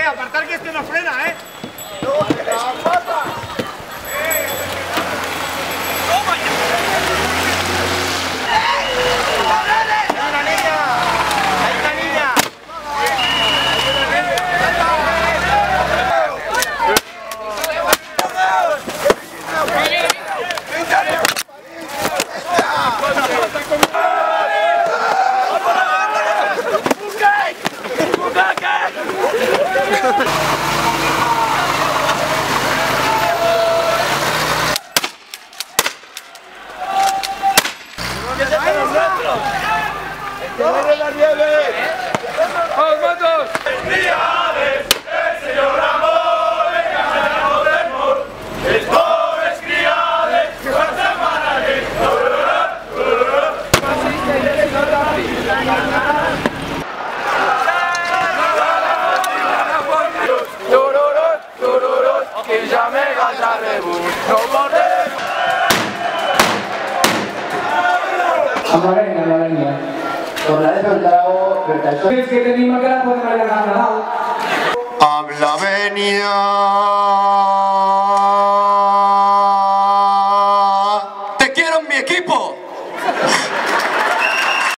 apartar que este no frena, ¡Vamos, motos! ¡Felicidades! ¡El señor amor! ¡Venga, modernos! ¡Es pobres criades! ¡Juan Samanagui! ¡Que ya me gasta rebus! ¡No podemos! Amareña. Tornaré del trago, pero el sol es que tenim que la podem haver ganado. Amb la venia